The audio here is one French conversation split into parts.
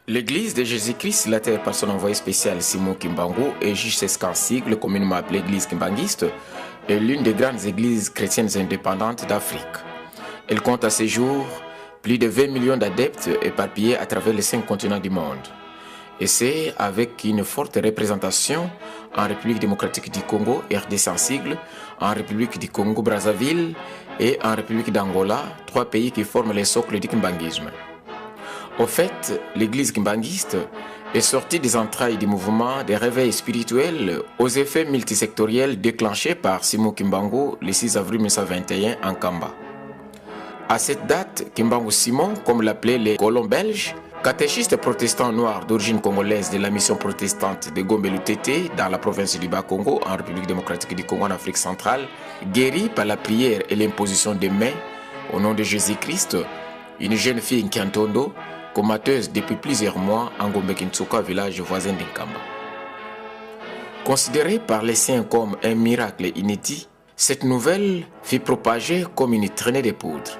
L'Église de Jésus-Christ, la terre par son envoyé spécial Simon Kimbangu et JCSK en sigle, communément appelée Église kimbanguiste, est l'une des grandes églises chrétiennes indépendantes d'Afrique. Elle compte à ce jour plus de 20 millions d'adeptes éparpillés à travers les 5 continents du monde. Et c'est avec une forte représentation en République démocratique du Congo, RDC en sigle, en République du Congo-Brazzaville et en République d'Angola, 3 pays qui forment les socles du kimbanguisme. Au fait, l'église kimbanguiste est sortie des entrailles du mouvement des réveils spirituels aux effets multisectoriels déclenchés par Simon Kimbangu le 6 avril 1921 en Kamba. À cette date, Kimbangu Simon, comme l'appelaient les colons belges, catéchiste protestant noir d'origine congolaise de la mission protestante de Gombe-Lutete dans la province du Bas-Congo en République démocratique du Congo en Afrique centrale, guéri par la prière et l'imposition des mains au nom de Jésus-Christ, une jeune fille Nkiantondo, comateuse depuis plusieurs mois en Gombe-Kintsuka, village voisin d'Inkamba. Considérée par les siens comme un miracle inédit, cette nouvelle fut propagée comme une traînée de poudre.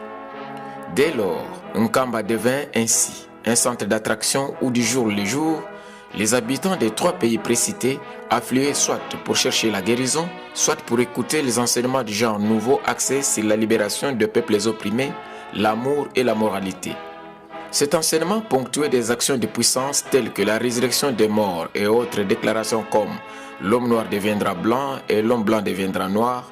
Dès lors, Nkamba devint ainsi un centre d'attraction où du jour le jour, les habitants des 3 pays précités affluaient soit pour chercher la guérison, soit pour écouter les enseignements du genre nouveau axés sur la libération des peuples opprimés, l'amour et la moralité. Cet enseignement, ponctué des actions de puissance telles que la résurrection des morts et autres déclarations comme l'homme noir deviendra blanc et l'homme blanc deviendra noir,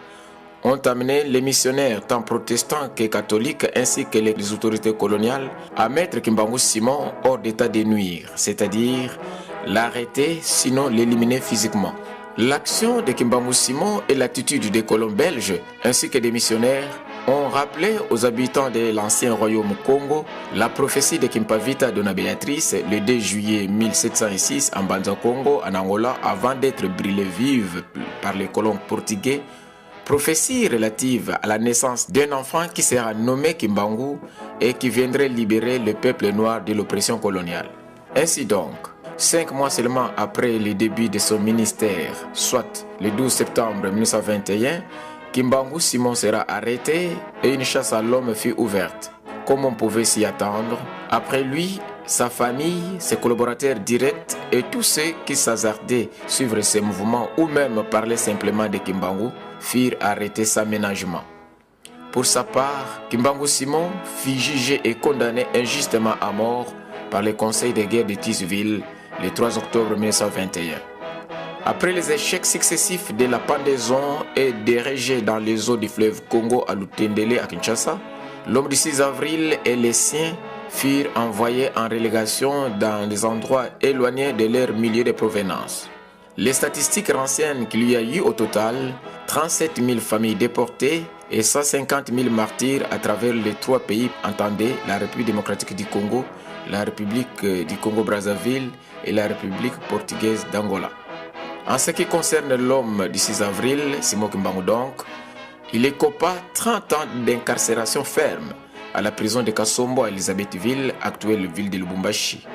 ont amené les missionnaires tant protestants que catholiques ainsi que les autorités coloniales à mettre Kimbangu Simon hors d'état de nuire, c'est-à-dire l'arrêter sinon l'éliminer physiquement. L'action de Kimbangu Simon et l'attitude des colons belges ainsi que des missionnaires ont rappelé aux habitants de l'ancien royaume Congo la prophétie de Kimpavita Dona Béatrice le 2 juillet 1706 en Banza-Congo, en Angola, avant d'être brûlée vive par les colons portugais. Prophétie relative à la naissance d'un enfant qui sera nommé Kimbangu et qui viendrait libérer le peuple noir de l'oppression coloniale. Ainsi donc, 5 mois seulement après le début de son ministère, soit le 12 septembre 1921, Kimbangu Simon sera arrêté et une chasse à l'homme fut ouverte. Comme on pouvait s'y attendre, après lui, sa famille, ses collaborateurs directs et tous ceux qui s'hasardaient suivre ses mouvements ou même parler simplement de Kimbangu furent arrêtés sans ménagement. Pour sa part, Kimbangu Simon fut jugé et condamné injustement à mort par le conseil de guerre de Tisville le 3 octobre 1921. Après les échecs successifs de la pendaison et des rejets dans les eaux du fleuve Congo à Lutendele à Kinshasa, l'homme du 6 avril et les siens furent envoyés en relégation dans des endroits éloignés de leur milieu de provenance. Les statistiques renseignent qu'il y a eu au total 37 000 familles déportées et 150 000 martyrs à travers les 3 pays, entendez la République démocratique du Congo, la République du Congo-Brazzaville et la République portugaise d'Angola. En ce qui concerne l'homme du 6 avril, Simon Kimbangu donc, il écopa 30 ans d'incarcération ferme à la prison de Kasombo à Elisabethville, actuelle ville de Lubumbashi.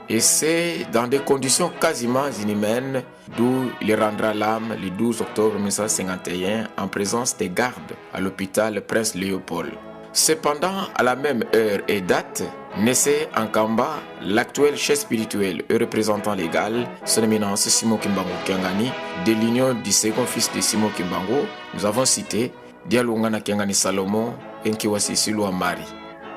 Et c'est dans des conditions quasiment inhumaines d'où il rendra l'âme le 12 octobre 1951 en présence des gardes à l'hôpital Prince Léopold. Cependant, à la même heure et date, naissait en Kamba l'actuel chef spirituel et représentant légal, son éminence Simon Kimbangu Kiangani, de l'union du second fils de Simon Kimbangu. Nous avons cité Dialungana Kiangani Salomon et Nkiwasi Silwa Mari.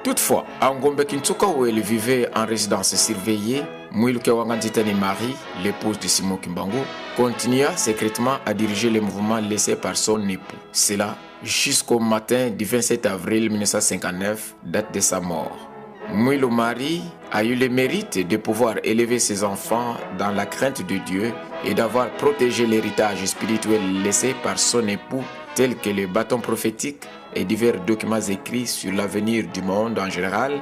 Toutefois, à Gombe-Kintsuka où elle vivait en résidence surveillée, Mwiluke Wanganzitani Marie, l'épouse de Simon Kimbangu, continua secrètement à diriger le mouvement laissé par son époux. Cela jusqu'au matin du 27 avril 1959, date de sa mort. Mwilu Marie a eu le mérite de pouvoir élever ses enfants dans la crainte de Dieu et d'avoir protégé l'héritage spirituel laissé par son époux, tel que les bâtons prophétiques et divers documents écrits sur l'avenir du monde en général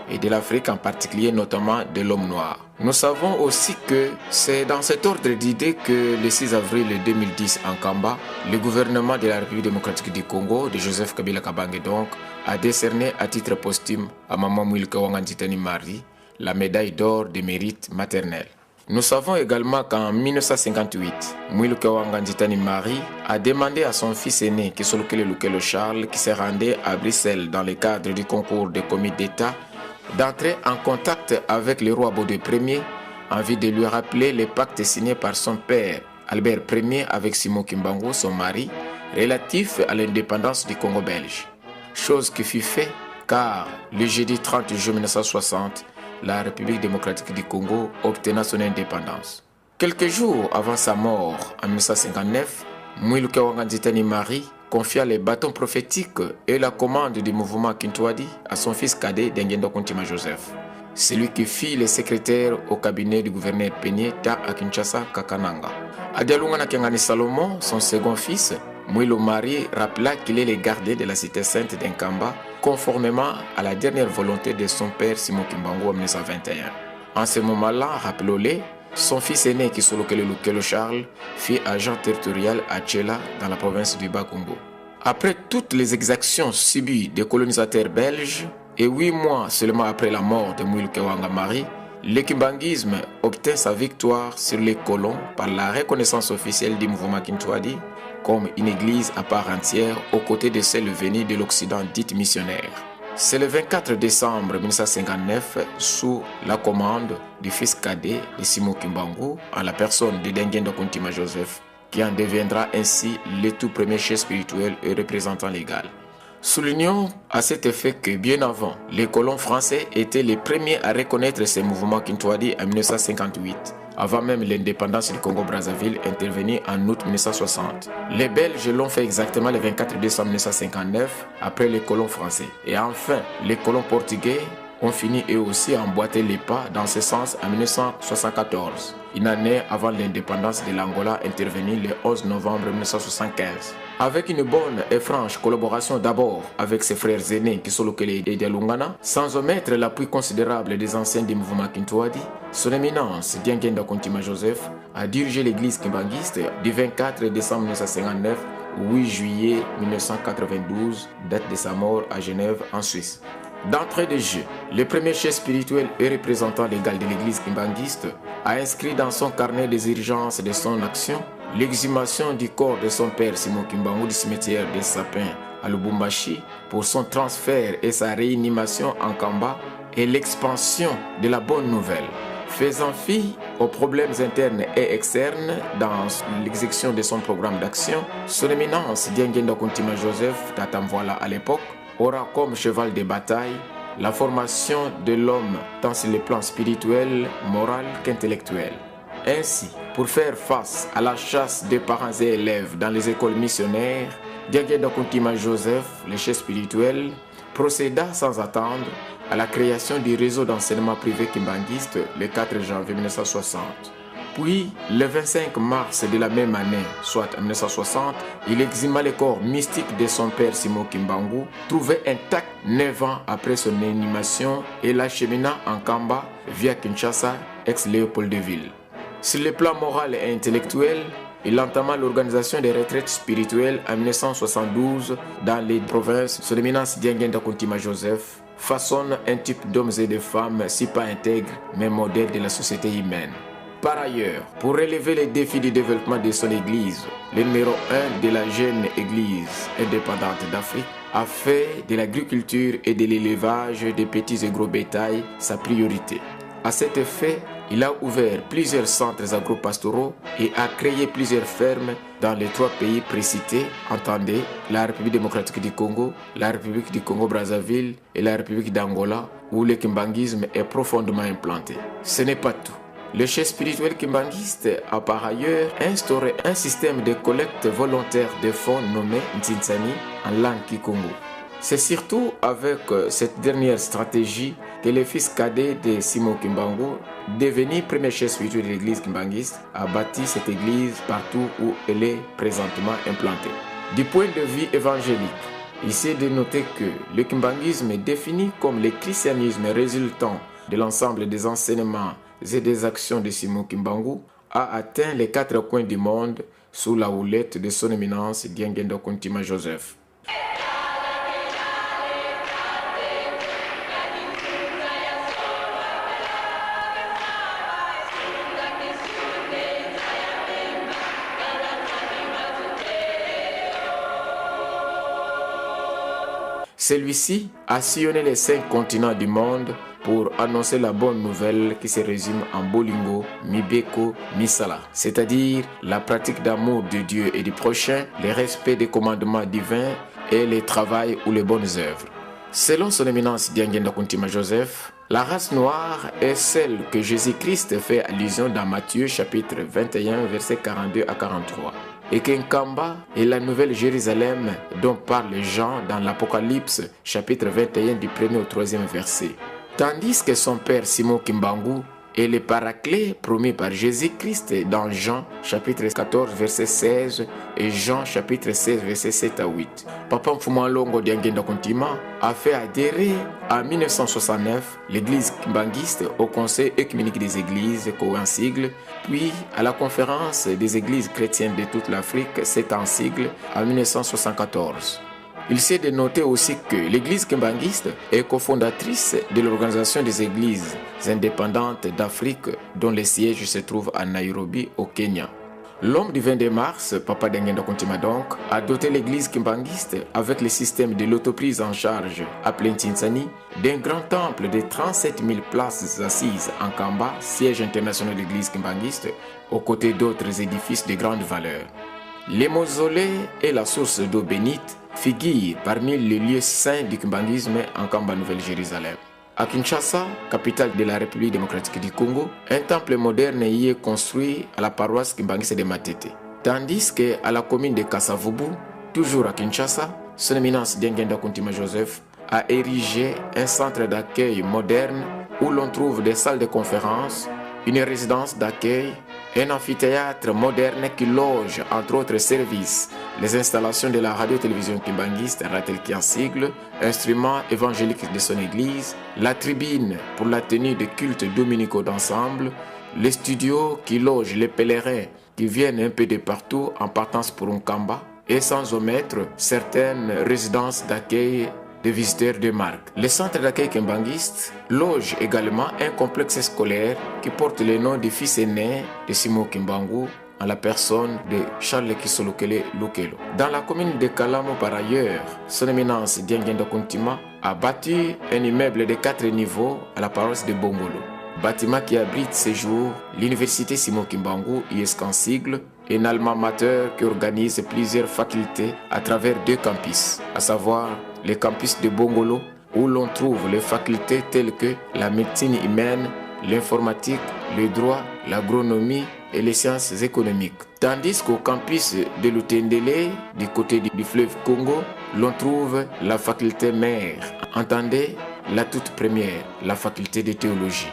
et de l'Afrique en particulier, notamment de l'homme noir. Nous savons aussi que c'est dans cet ordre d'idées que le 6 avril 2010 en Kamba, le gouvernement de la République démocratique du Congo, de Joseph Kabila Kabange donc, a décerné à titre posthume à Maman Mouilka Wanganditani Marie la médaille d'or de mérite maternel. Nous savons également qu'en 1958, Mouilka Wanganditani Marie a demandé à son fils aîné, Kisolokele Lukelo Charles, qui se rendait à Bruxelles dans le cadre du concours des commis d'État, d'entrer en contact avec le roi Baudouin Ier en vue de lui rappeler les pactes signés par son père, Albert Ier, avec Simon Kimbangu, son mari, relatifs à l'indépendance du Congo belge. Chose qui fut faite car le jeudi 30 juin 1960, la République démocratique du Congo obtenait son indépendance. Quelques jours avant sa mort, en 1959, Mouilka Wanganditani Marie confia les bâtons prophétiques et la commande du mouvement Kintwadi à son fils cadet Dengendo Kuntima Joseph. C'est lui qui fit le secrétaire au cabinet du gouverneur Penyeta à Kinshasa, Kakananga. Adialungana Kengani Salomon, son second fils, Mouilo Marie rappela qu'il est le gardien de la cité sainte d'Enkamba, conformément à la dernière volonté de son père Simon Kimbangu en 1921. En ce moment-là, rappelons-le, son fils aîné Kisolokele Lukelo Charles fit agent territorial à Tchela dans la province du Bas-Congo. Après toutes les exactions subies des colonisateurs belges et 8 mois seulement après la mort de Mouilka Wangamari, le kimbanguisme obtint sa victoire sur les colons par la reconnaissance officielle du mouvement Kintwadi comme une église à part entière aux côtés de celle venue de l'Occident dite missionnaire. C'est le 24 décembre 1959, sous la commande du fils cadet de Simon Kimbangu, en la personne de Dengendo Kuntima Joseph, qui en deviendra ainsi le tout premier chef spirituel et représentant légal. Soulignons à cet effet que bien avant, les colons français étaient les premiers à reconnaître ces mouvements Kintwadi en 1958, avant même l'indépendance du Congo-Brazzaville intervenue en août 1960. Les Belges l'ont fait exactement le 24 décembre 1959, après les colons français. Et enfin, les colons portugais ont fini eux aussi à emboîter les pas dans ce sens en 1974, une année avant l'indépendance de l'Angola intervenue le 11 novembre 1975. Avec une bonne et franche collaboration d'abord avec ses frères aînés Kisolokele et Dialungana, sans omettre l'appui considérable des anciens du mouvement Kintwadi, son éminence Dengendo Kuntima Joseph a dirigé l'église kimbanguiste du 24 décembre 1959 au 8 juillet 1992, date de sa mort à Genève en Suisse. D'entrée de jeu, le premier chef spirituel et représentant légal de l'église kimbanguiste a inscrit dans son carnet des urgences de son action l'exhumation du corps de son père Simon Kimbangu du cimetière des Sapins à Lubumbashi pour son transfert et sa réanimation en Kamba et l'expansion de la bonne nouvelle. Faisant fi aux problèmes internes et externes dans l'exécution de son programme d'action, son éminence Dengendo Kuntima Joseph, Tatamvoila à l'époque, aura comme cheval de bataille la formation de l'homme tant sur le plan spirituel, moral qu'intellectuel. Ainsi, pour faire face à la chasse des parents et élèves dans les écoles missionnaires, Dengendo Kuntima Joseph, le chef spirituel, procéda sans attendre à la création du réseau d'enseignement privé kimbanguiste le 4 janvier 1960. Puis, le 25 mars de la même année, soit en 1960, il exhuma le corps mystique de son père Simon Kimbangu, trouvé intact 9 ans après son inhumation et l'achemina en Kamba via Kinshasa, ex-Léopoldville. Sur le plan moral et intellectuel, il entama l'organisation des retraites spirituelles en 1972 dans les provinces. Son éminence Dengendo Kuntima Joseph façonne un type d'hommes et de femmes si pas intègres, mais modèles de la société humaine. Par ailleurs, pour relever les défis du développement de son église, le numéro 1 de la jeune église indépendante d'Afrique a fait de l'agriculture et de l'élevage des petits et gros bétails sa priorité. À cet effet, il a ouvert plusieurs centres agro-pastoraux et a créé plusieurs fermes dans les 3 pays précités, entendez la République démocratique du Congo, la République du Congo-Brazzaville et la République d'Angola, où le kimbanguisme est profondément implanté. Ce n'est pas tout. Le chef spirituel kimbanguiste a par ailleurs instauré un système de collecte volontaire de fonds nommé Ntinsani en langue kikongo. C'est surtout avec cette dernière stratégie que le fils cadet de Simon Kimbangu, devenu premier chef spirituel de l'église kimbanguiste, a bâti cette église partout où elle est présentement implantée. Du point de vue évangélique, il s'est de noter que le kimbanguisme est défini comme le christianisme résultant de l'ensemble des enseignements et des actions de Simon Kimbangu a atteint les 4 coins du monde sous la houlette de son éminence Diengenda Kuntima Joseph. Celui-ci a sillonné les 5 continents du monde pour annoncer la bonne nouvelle qui se résume en Bolingo, Mibeko, Misala, c'est-à-dire la pratique d'amour de Dieu et du prochain, le respect des commandements divins et le travail ou les bonnes œuvres. Selon son éminence Diengenda Kuntima Joseph, la race noire est celle que Jésus-Christ fait allusion dans Matthieu chapitre 21 versets 42 à 43. Et qu'Nkamba est la nouvelle Jérusalem dont parle Jean dans l'Apocalypse chapitre 21 du 1er au 3e verset. Tandis que son père Simon Kimbangu est le paraclet promis par Jésus-Christ dans Jean chapitre 14 verset 16 et Jean chapitre 16 verset 7 à 8. Papa Mfumalongo Diengenda Kuntima a fait adhérer en 1969 l'église kimbanguiste au Conseil œcuménique des églises, en sigle, puis à la conférence des églises chrétiennes de toute l'Afrique, c'est en sigle, en 1974. Il s'est de noter aussi que l'église kimbanguiste est cofondatrice de l'organisation des églises indépendantes d'Afrique dont le siège se trouve à Nairobi au Kenya. L'homme du 22 mars, Papa Diengenda Kuntima donc, a doté l'église kimbanguiste avec le système de l'autoprise en charge appelé Ntinsani d'un grand temple de 37 000 places assises en Kamba, siège international de l'église kimbanguiste, aux côtés d'autres édifices de grande valeur. Les mausolées et la source d'eau bénite figurent parmi les lieux saints du kimbanguisme en Kamba Nouvelle-Jérusalem. À Kinshasa, capitale de la République démocratique du Congo, un temple moderne y est construit à la paroisse kimbanguiste de Matete. Tandis qu'à la commune de Kasavubu, toujours à Kinshasa, son éminence Diengenda Kuntima Joseph a érigé un centre d'accueil moderne où l'on trouve des salles de conférences, une résidence d'accueil, un amphithéâtre moderne qui loge, entre autres services, les installations de la radio-télévision kimbanguiste Ratelki en sigle, instruments évangéliques de son église, la tribune pour la tenue de cultes dominicaux d'ensemble, les studios qui logent les pèlerins qui viennent un peu de partout en partance pour Nkamba, et sans omettre certaines résidences d'accueil de visiteurs de marque. Le centre d'accueil kimbanguiste loge également un complexe scolaire qui porte le nom du fils aîné de Simon Kimbangu en la personne de Charles Kisolokele Lukelo. Dans la commune de Kalamo par ailleurs, son éminence Diengenda Kuntima a bâti un immeuble de 4 niveaux à la paroisse de Bongolo. Bâtiment qui abrite ces jours l'université Simon Kimbangu, ISK en sigle, un alma mater qui organise plusieurs facultés à travers 2 campus, à savoir le campus de Bongolo, où l'on trouve les facultés telles que la médecine humaine, l'informatique, le droit, l'agronomie et les sciences économiques. Tandis qu'au campus de Lutendele, du côté du fleuve Congo, l'on trouve la faculté mère, entendez la toute première, la faculté de théologie,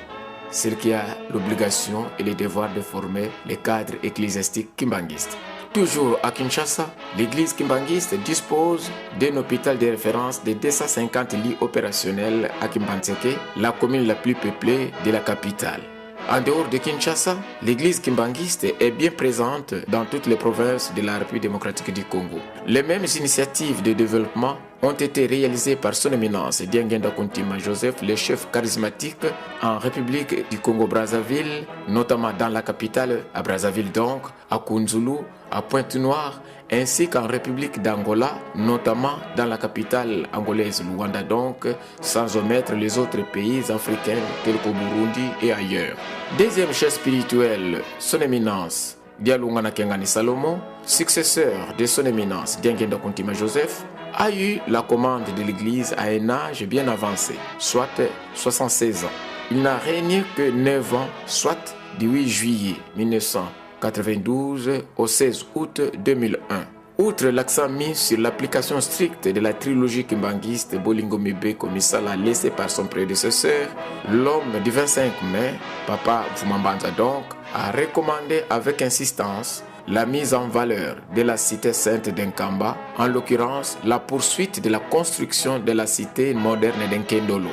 celle qui a l'obligation et le devoir de former les cadres ecclésiastiques kimbanguistes. Toujours à Kinshasa, l'église kimbanguiste dispose d'un hôpital de référence de 250 lits opérationnels à Kimbantseke, la commune la plus peuplée de la capitale. En dehors de Kinshasa, l'église kimbanguiste est bien présente dans toutes les provinces de la République démocratique du Congo. Les mêmes initiatives de développement ont été réalisées par son éminence Diengenda Kuntima Joseph, le chef charismatique en République du Congo-Brazzaville, notamment dans la capitale, à Brazzaville donc, à Kunzulu, à Pointe-Noire, ainsi qu'en République d'Angola, notamment dans la capitale angolaise Luanda donc, sans omettre les autres pays africains tels qu'au Burundi et ailleurs. Deuxième chef spirituel, son éminence Dialungana Kengani Salomon, successeur de son éminence Diengenda Kuntima Joseph, a eu la commande de l'église à un âge bien avancé, soit 76 ans. Il n'a régné que 9 ans, soit du 8 juillet 1992 au 16 août 2001. Outre l'accent mis sur l'application stricte de la trilogie kimbanguiste Bolingo Mibeko Misala laissée par son prédécesseur, l'homme du 25 mai, Papa Mfumambanza donc, a recommandé avec insistance la mise en valeur de la cité sainte d'Nkamba, en l'occurrence la poursuite de la construction de la cité moderne d'Nkendolo.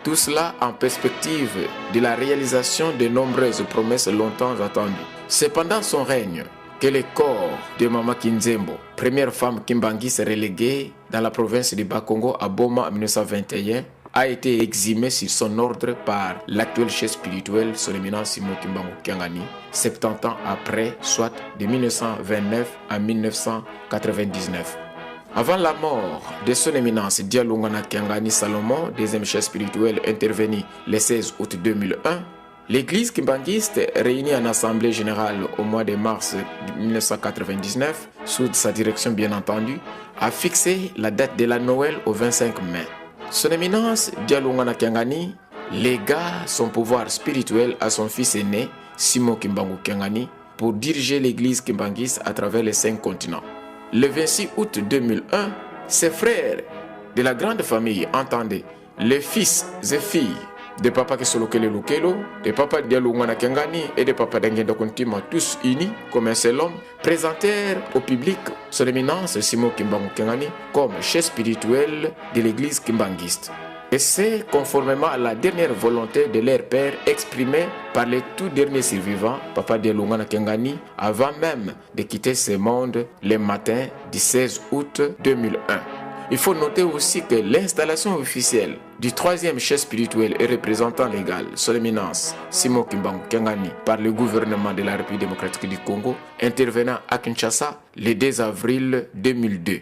Tout cela en perspective de la réalisation de nombreuses promesses longtemps attendues. C'est pendant son règne que le corps de Mama Kinzembo, première femme kimbangiste reléguée dans la province du Bas-Congo à Boma en 1921, a été exhumé sur son ordre par l'actuel chef spirituel, son éminence Simon Kimbangu Kyangani, 70 ans après, soit de 1929 à 1999. Avant la mort de son éminence Dialungana Kyangani Salomon, deuxième chef spirituel intervenu le 16 août 2001, l'église kimbangiste, réunie en assemblée générale au mois de mars 1999, sous sa direction bien entendu, a fixé la date de la Noël au 25 mai. Son éminence Dialungana Kyangani légua son pouvoir spirituel à son fils aîné, Simon Kimbangu Kyangani, pour diriger l'église kimbangiste à travers les 5 continents. Le 26 août 2001, ses frères de la grande famille, entendez, les fils et filles de Papa Kesolokele Lukelo, de Papa Dialungana Kyangani et de Papa Dengenda Kontima, tous unis comme un seul homme, présentèrent au public son éminence Simon Kimbangu Kyangani comme chef spirituel de l'église kimbangiste. Et c'est conformément à la dernière volonté de leur père exprimée par le tout dernier survivant, Papa Dialungana Kyangani, avant même de quitter ce monde le matin du 16 août 2001. Il faut noter aussi que l'installation officielle du troisième chef spirituel et représentant légal, son éminence Simon Kimbangu Kyangani, par le gouvernement de la République démocratique du Congo, intervenant à Kinshasa le 2 avril 2002.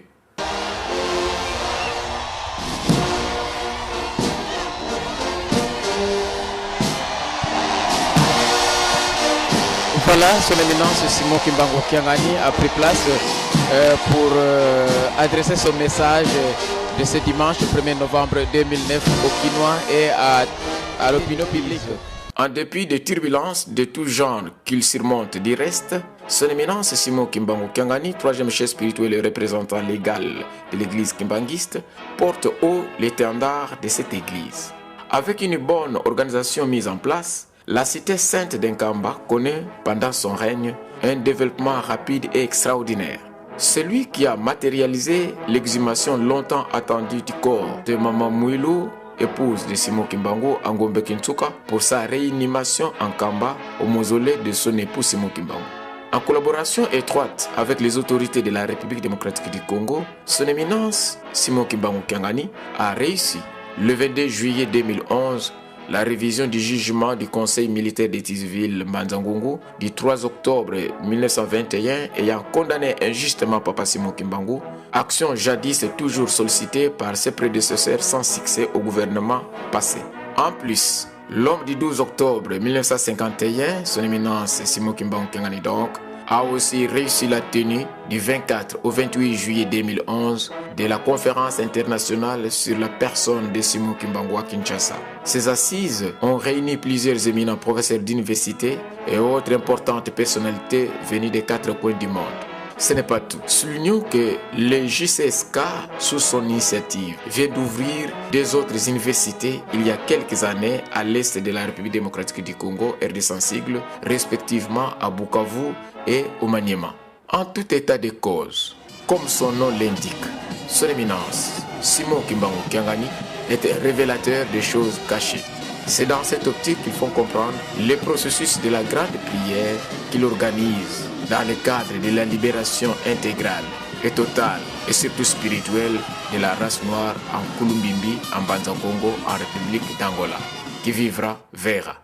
Voilà, son éminence Simon Kimbangu Kyangani a pris place pour adresser son message de ce dimanche 1er novembre 2009 aux Kinois et à l'opinion publique. En dépit des turbulences de tout genre qu'il surmonte du reste, son éminence Simon Kimbangu Kyangani, troisième chef spirituel et représentant légal de l'église kimbangiste, porte haut l'étendard de cette église. Avec une bonne organisation mise en place, la cité sainte d'Nkamba connaît pendant son règne un développement rapide et extraordinaire. Celui qui a matérialisé l'exhumation longtemps attendue du corps de Maman Mouilou, épouse de Simon Kimbangu à Ngombe Kintsuka, pour sa réanimation en Kamba au mausolée de son époux Simon Kimbangu. En collaboration étroite avec les autorités de la République démocratique du Congo, son éminence Simon Kimbangu Kyangani a réussi le 22 juillet 2011 la révision du jugement du Conseil militaire des Tisville Manzangungu du 3 octobre 1921 ayant condamné injustement Papa Simon Kimbangu, action jadis toujours sollicitée par ses prédécesseurs sans succès au gouvernement passé. En plus, l'homme du 12 octobre 1951, son éminence Simon Kimbangu Kyangani donc, a aussi réussi la tenue du 24 au 28 juillet 2011 de la conférence internationale sur la personne de Simon Kimbangu à Kinshasa. Ces assises ont réuni plusieurs éminents professeurs d'université et autres importantes personnalités venues des 4 coins du monde. Ce n'est pas tout. Soulignons que le JCSK, sous son initiative, vient d'ouvrir 2 autres universités il y a quelques années à l'est de la République démocratique du Congo, RD Sigle, respectivement à Bukavu et au Maniema. En tout état de cause, comme son nom l'indique, son éminence, Simon Kimbangu Kyangani, est un révélateur des choses cachées. C'est dans cette optique qu'il faut comprendre le processus de la grande prière qu'il organise dans le cadre de la libération intégrale et totale et surtout spirituelle de la race noire en Kulumbimbi, en Banza Congo, en République d'Angola. Qui vivra verra.